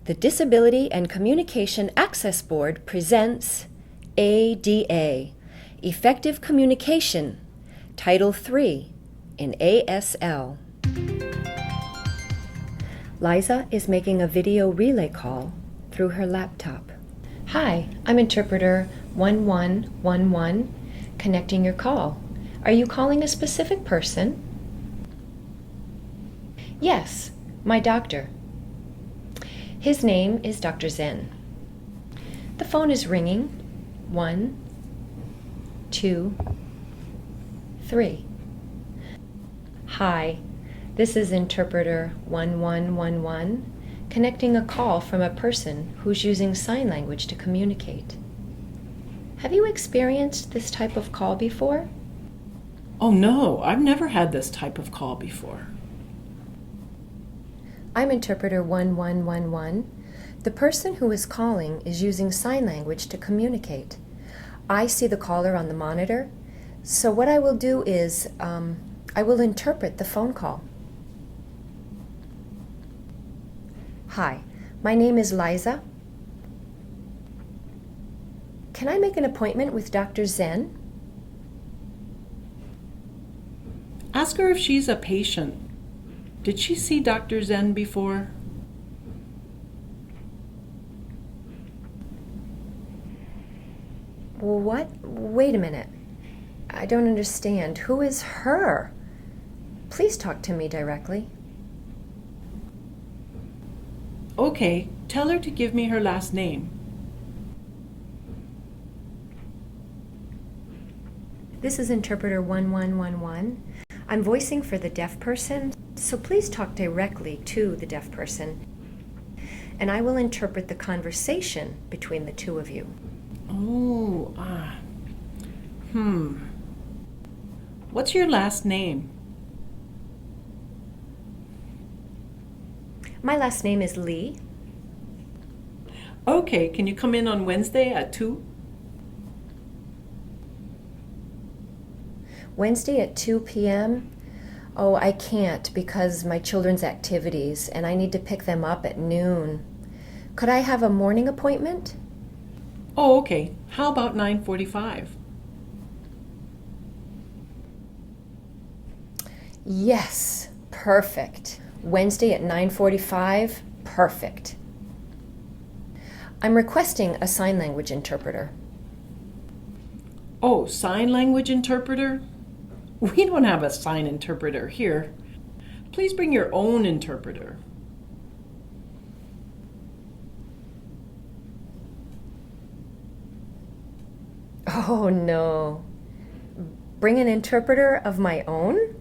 The Disability and Communication Access Board presents ADA, Effective Communication, Title III in ASL. Liza is making a video relay call through her laptop. Hi, I'm interpreter 1111, connecting your call. Are you calling a specific person? Yes, my doctor. His name is Dr. Zen. The phone is ringing. 1, 2, 3. Hi, this is interpreter 1111, connecting a call from a person who's using sign language to communicate. Have you experienced this type of call before? Oh no, I've never had this type of call before. I'm interpreter 1111. The person who is calling is using sign language to communicate. I see the caller on the monitor, so what I will do is I will interpret the phone call. Hi, my name is Liza. Can I make an appointment with Dr. Zen? Ask her if she's a patient. Did she see Dr. Zen before? What? Wait a minute. I don't understand. Who is her? Please talk to me directly. Okay, tell her to give me her last name. This is interpreter 1111. I'm voicing for the deaf person, so please talk directly to the deaf person, and I will interpret the conversation between the two of you. What's your last name? My last name is Lee. Okay, can you come in on Wednesday at 2? Wednesday at 2 p.m.? Oh, I can't because my children's activities, and I need to pick them up at noon. Could I have a morning appointment? Oh, okay. How about 9:45? Yes, perfect. Wednesday at 9:45, perfect. I'm requesting a sign language interpreter. Oh, sign language interpreter? We don't have a sign interpreter here. Please bring your own interpreter. Oh, no. Bring an interpreter of my own?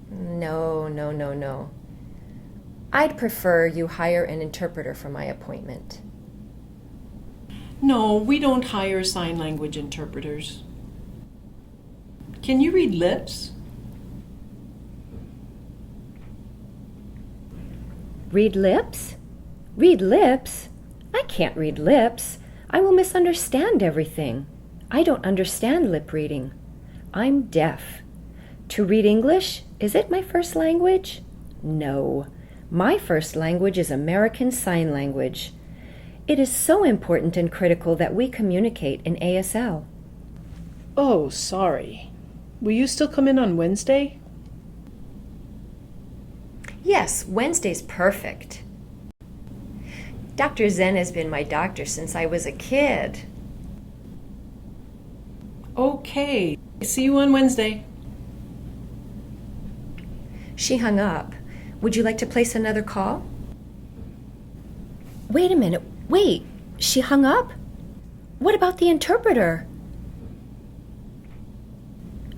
No, no, no, no. I'd prefer you hire an interpreter for my appointment. No, we don't hire sign language interpreters. Can you read lips? Read lips? Read lips? I can't read lips. I will misunderstand everything. I don't understand lip reading. I'm deaf. To read English, is it my first language? No. My first language is American Sign Language. It is so important and critical that we communicate in ASL. Oh, sorry. Will you still come in on Wednesday? Yes, Wednesday's perfect. Dr. Zen has been my doctor since I was a kid. Okay. See you on Wednesday. She hung up. Would you like to place another call? Wait a minute. Wait. She hung up? What about the interpreter?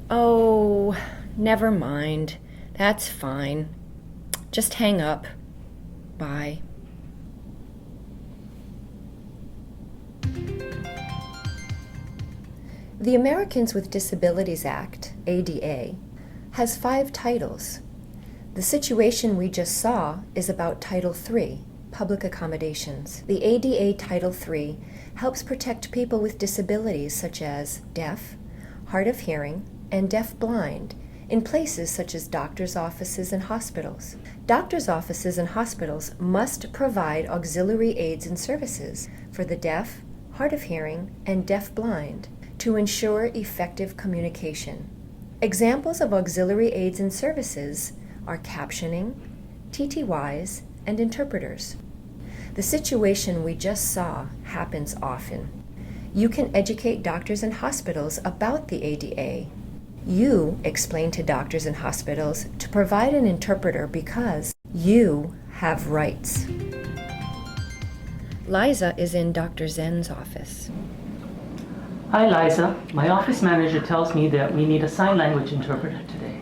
Oh, never mind. That's fine. Just hang up. Bye. The Americans with Disabilities Act, ADA, has 5 titles. The situation we just saw is about Title III, Public Accommodations. The ADA Title III helps protect people with disabilities such as deaf, hard of hearing, and deaf-blind in places such as doctors' offices and hospitals. Doctors' offices and hospitals must provide auxiliary aids and services for the deaf, hard of hearing, and deaf-blind to ensure effective communication. Examples of auxiliary aids and services are captioning, TTYs, and interpreters. The situation we just saw happens often. You can educate doctors and hospitals about the ADA. You explain to doctors and hospitals to provide an interpreter because you have rights. Liza is in Dr. Zen's office. Hi, Liza. My office manager tells me that we need a sign language interpreter today.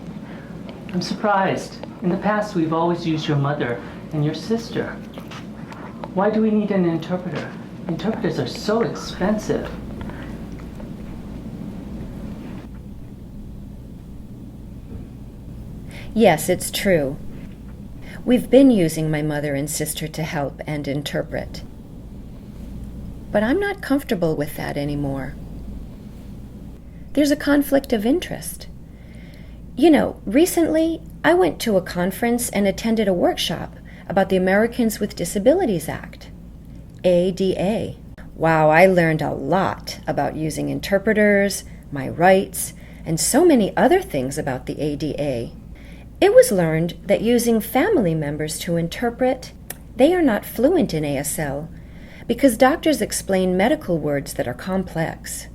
I'm surprised. In the past, we've always used your mother and your sister. Why do we need an interpreter? Interpreters are so expensive. Yes, it's true. We've been using my mother and sister to help and interpret. But I'm not comfortable with that anymore. There's a conflict of interest. You know, recently I went to a conference and attended a workshop about the Americans with Disabilities Act, ADA. Wow, I learned a lot about using interpreters, my rights, and so many other things about the ADA. It was learned that using family members to interpret, they are not fluent in ASL because doctors explain medical words that are complex.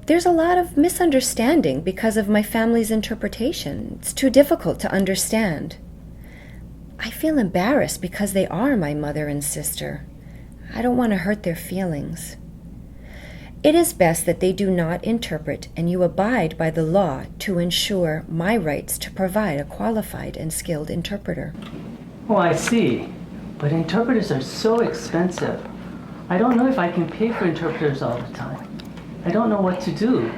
There's a lot of misunderstanding because of my family's interpretation. It's too difficult to understand. I feel embarrassed because they are my mother and sister. I don't want to hurt their feelings. It is best that they do not interpret and you abide by the law to ensure my rights to provide a qualified and skilled interpreter. Oh, I see. But interpreters are so expensive. I don't know if I can pay for interpreters all the time. I don't know what to do.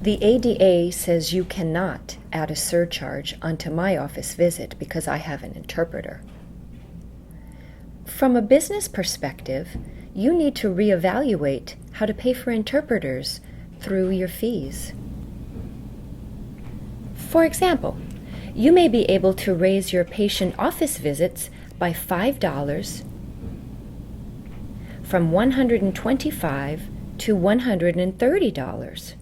The ADA says you cannot add a surcharge onto my office visit because I have an interpreter. From a business perspective, you need to reevaluate how to pay for interpreters through your fees. For example, you may be able to raise your patient office visits by $5 from $125 to $130.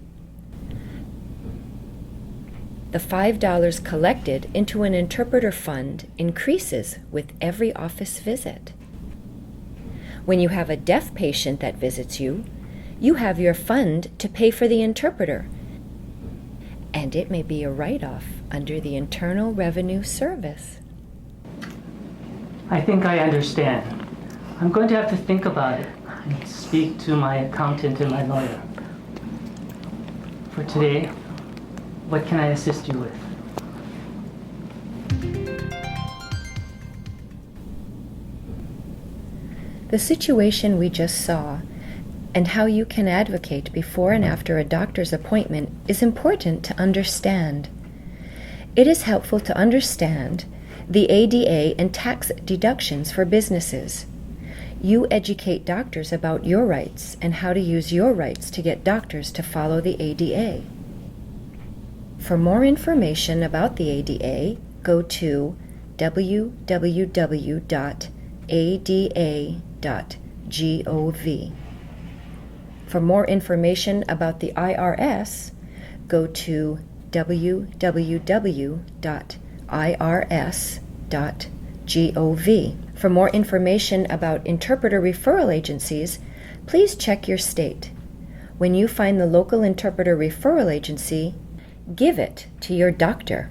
The $5 collected into an interpreter fund increases with every office visit. When you have a deaf patient that visits you, you have your fund to pay for the interpreter, and it may be a write-off under the Internal Revenue Service. I think I understand. I'm going to have to think about it and speak to my accountant and my lawyer. For today, what can I assist you with? The situation we just saw and how you can advocate before and after a doctor's appointment is important to understand. It is helpful to understand the ADA and tax deductions for businesses. You educate doctors about your rights and how to use your rights to get doctors to follow the ADA. For more information about the ADA, go to www.ada.gov. For more information about the IRS, go to www.irs.gov. For more information about interpreter referral agencies, please check your state. When you find the local interpreter referral agency, give it to your doctor.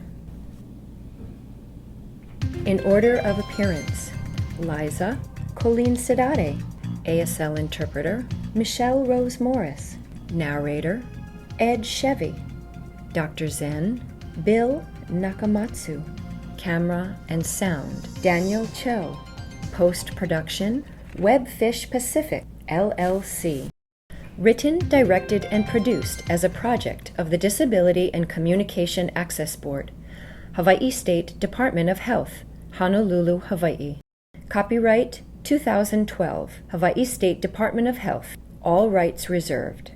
In order of appearance: Liza Colleen Sidade, ASL interpreter; Michelle Rose Morris, narrator; Ed Chevy; Dr. Zen, Bill Nakamatsu; camera and sound, Daniel Cho; post-production, Webfish Pacific, LLC. Written, directed, and produced as a project of the Disability and Communication Access Board, Hawaii State Department of Health, Honolulu, Hawaii. Copyright 2012, Hawaii State Department of Health. All rights reserved.